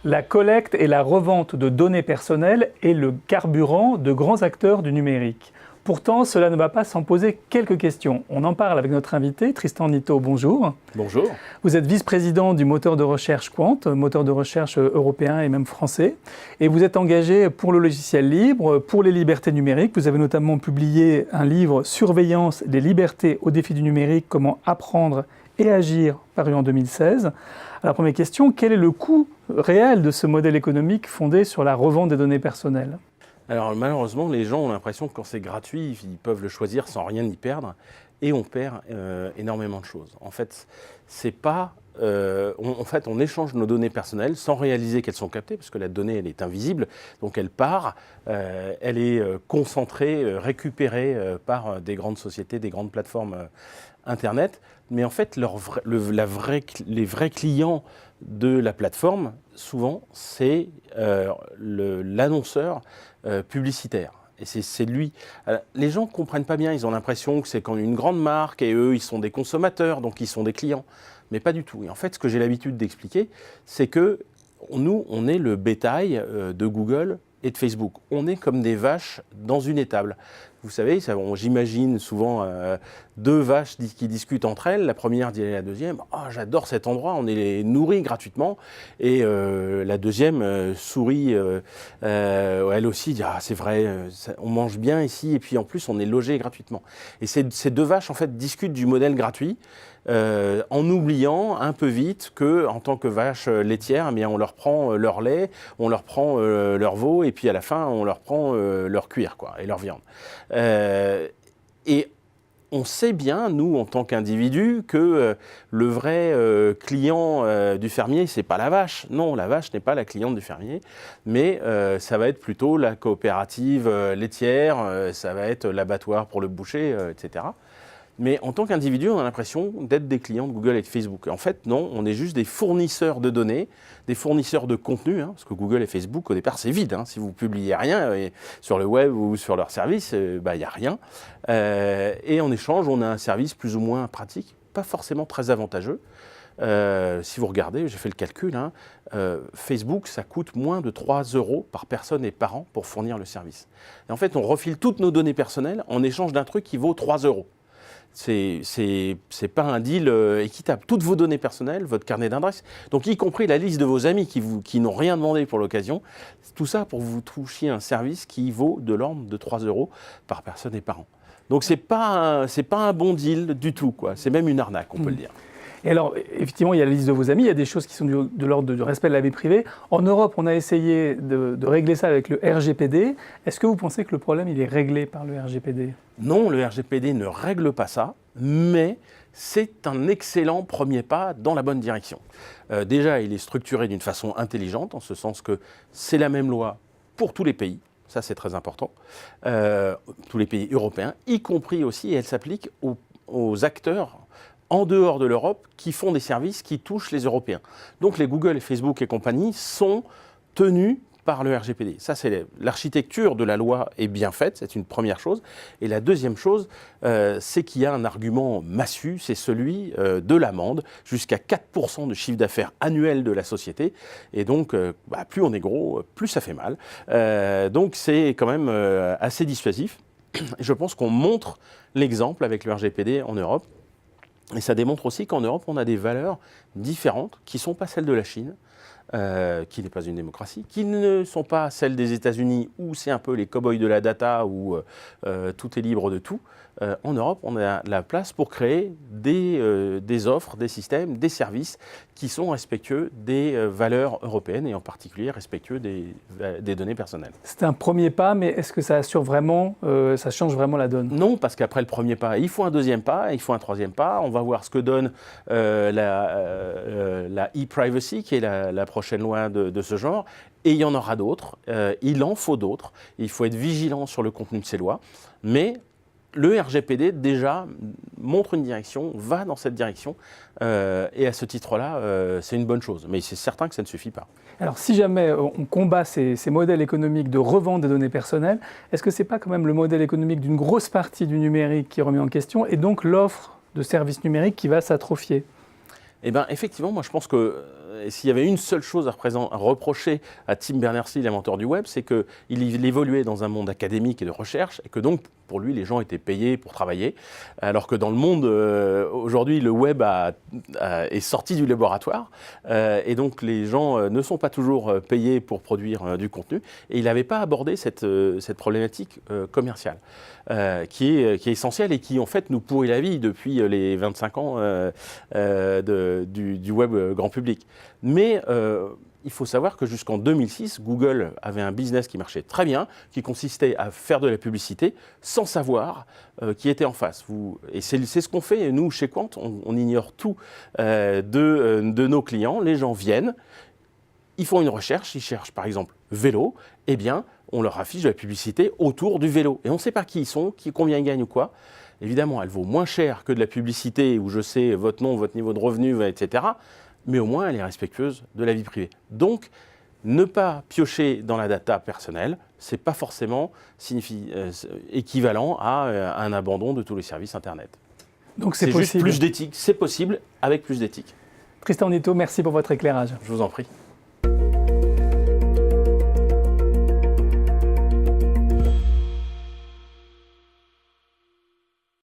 La collecte et la revente de données personnelles est le carburant de grands acteurs du numérique. Pourtant, cela ne va pas sans poser quelques questions. On en parle avec notre invité, Tristan Nitto, bonjour. Bonjour. Vous êtes vice-président du moteur de recherche Qwant, moteur de recherche européen et même français. Et vous êtes engagé pour le logiciel libre, pour les libertés numériques. Vous avez notamment publié un livre « Surveillance des libertés au défi du numérique, comment apprendre et agir » paru en 2016. Alors, première question, quel est le coût réel de ce modèle économique fondé sur la revente des données personnelles ? Alors malheureusement, les gens ont l'impression que quand c'est gratuit, ils peuvent le choisir sans rien y perdre. Et on perd énormément de choses. En fait, c'est pas... on échange nos données personnelles sans réaliser qu'elles sont captées, parce que la donnée, elle est invisible. Donc elle part, elle est concentrée, récupérée par des grandes sociétés, des grandes plateformes Internet. Mais en fait, les vrais clients de la plateforme, souvent, c'est l'annonceur publicitaire. Et c'est lui. Alors, les gens ne comprennent pas bien, ils ont l'impression que c'est quand une grande marque et eux, ils sont des consommateurs, donc ils sont des clients. Mais pas du tout. Et en fait, ce que j'ai l'habitude d'expliquer, c'est que nous, on est le bétail de Google et de Facebook. On est comme des vaches dans une étable. Vous savez, j'imagine souvent deux vaches qui discutent entre elles. La première dit à la deuxième « Oh, j'adore cet endroit, on est nourris gratuitement ». Et la deuxième sourit, elle aussi dit « Ah, c'est vrai, on mange bien ici et puis en plus, on est logé gratuitement ». Et ces deux vaches, en fait, discutent du modèle gratuit en oubliant un peu vite qu'en tant que vache laitière, eh bien, on leur prend leur lait, on leur prend leur veau et puis à la fin, on leur prend leur cuir quoi, et leur viande. Et on sait bien, nous, en tant qu'individus, que le vrai client du fermier, c'est pas la vache. Non, la vache n'est pas la cliente du fermier, mais ça va être plutôt la coopérative laitière, ça va être l'abattoir pour le boucher, etc. Mais en tant qu'individu, on a l'impression d'être des clients de Google et de Facebook. En fait, non, on est juste des fournisseurs de données, des fournisseurs de contenu, parce que Google et Facebook, au départ, c'est vide. Si vous publiez rien sur le web ou sur leur service, il n'y a rien. Et en échange, on a un service plus ou moins pratique, pas forcément très avantageux. Si vous regardez, j'ai fait le calcul, Facebook, ça coûte moins de 3 € par personne et par an pour fournir le service. Et en fait, on refile toutes nos données personnelles en échange d'un truc qui vaut 3 €. C'est pas un deal équitable. Toutes vos données personnelles, votre carnet d'adresse, donc y compris la liste de vos amis qui n'ont rien demandé pour l'occasion, tout ça pour vous toucher un service qui vaut de l'ordre de 3 € par personne et par an. Donc c'est pas un bon deal du tout, quoi. C'est même une arnaque, on peut le dire. Et alors, effectivement, il y a la liste de vos amis, il y a des choses qui sont de l'ordre du respect de la vie privée. En Europe, on a essayé de régler ça avec le RGPD. Est-ce que vous pensez que le problème, il est réglé par le RGPD ? Non, le RGPD ne règle pas ça, mais c'est un excellent premier pas dans la bonne direction. Déjà, il est structuré d'une façon intelligente, en ce sens que c'est la même loi pour tous les pays. Ça, c'est très important. Tous les pays européens, y compris aussi, et elle s'applique aux acteurs en dehors de l'Europe, qui font des services qui touchent les Européens. Donc les Google, Facebook et compagnie sont tenus par le RGPD. Ça, c'est l'architecture de la loi est bien faite, c'est une première chose. Et la deuxième chose, c'est qu'il y a un argument massu, c'est celui de l'amende, jusqu'à 4% de chiffre d'affaires annuel de la société. Et donc, plus on est gros, plus ça fait mal. Donc c'est quand même assez dissuasif. Je pense qu'on montre l'exemple avec le RGPD en Europe. Et ça démontre aussi qu'en Europe, on a des valeurs différentes qui ne sont pas celles de la Chine, qui n'est pas une démocratie, qui ne sont pas celles des États-Unis où c'est un peu les cow-boys de la data, où tout est libre de tout. En Europe, on a la place pour créer des offres, des systèmes, des services qui sont respectueux des valeurs européennes et en particulier respectueux des données personnelles. C'est un premier pas, mais est-ce que ça assure vraiment, ça change vraiment la donne ? Non, parce qu'après le premier pas, il faut un deuxième pas, il faut un troisième pas. On va voir ce que donne la e-privacy, qui est la prochaine loi de ce genre. Et il y en aura d'autres, il en faut d'autres. Il faut être vigilant sur le contenu de ces lois. Mais le RGPD, déjà, montre une direction, va dans cette direction. Et à ce titre-là, c'est une bonne chose. Mais c'est certain que ça ne suffit pas. Alors, si jamais on combat ces modèles économiques de revente des données personnelles, est-ce que ce n'est pas quand même le modèle économique d'une grosse partie du numérique qui est remis en question et donc l'offre de services numériques qui va s'atrophier ? Eh bien, effectivement, moi, je pense que s'il y avait une seule chose à reprocher à Tim Berners-Lee, l'inventeur du web, c'est qu'il évoluait dans un monde académique et de recherche, et que donc, pour lui, les gens étaient payés pour travailler, alors que dans le monde, aujourd'hui, le web est sorti du laboratoire, et donc les gens ne sont pas toujours payés pour produire du contenu, et il n'avait pas abordé cette problématique commerciale, qui est essentielle et qui, en fait, nous pourrit la vie depuis les 25 ans du web grand public. Mais il faut savoir que jusqu'en 2006, Google avait un business qui marchait très bien, qui consistait à faire de la publicité sans savoir qui était en face. Et c'est ce qu'on fait, nous, chez Quant, on ignore tout de nos clients. Les gens viennent, ils font une recherche, ils cherchent par exemple vélo, eh bien, on leur affiche de la publicité autour du vélo. Et on ne sait pas qui ils sont, combien ils gagnent ou quoi. Évidemment, elle vaut moins cher que de la publicité où je sais votre nom, votre niveau de revenu, etc. Mais au moins, elle est respectueuse de la vie privée. Donc, ne pas piocher dans la data personnelle, ce n'est pas forcément équivalent à un abandon de tous les services Internet. Donc c'est juste plus d'éthique. C'est possible avec plus d'éthique. Tristan Netto, merci pour votre éclairage. Je vous en prie.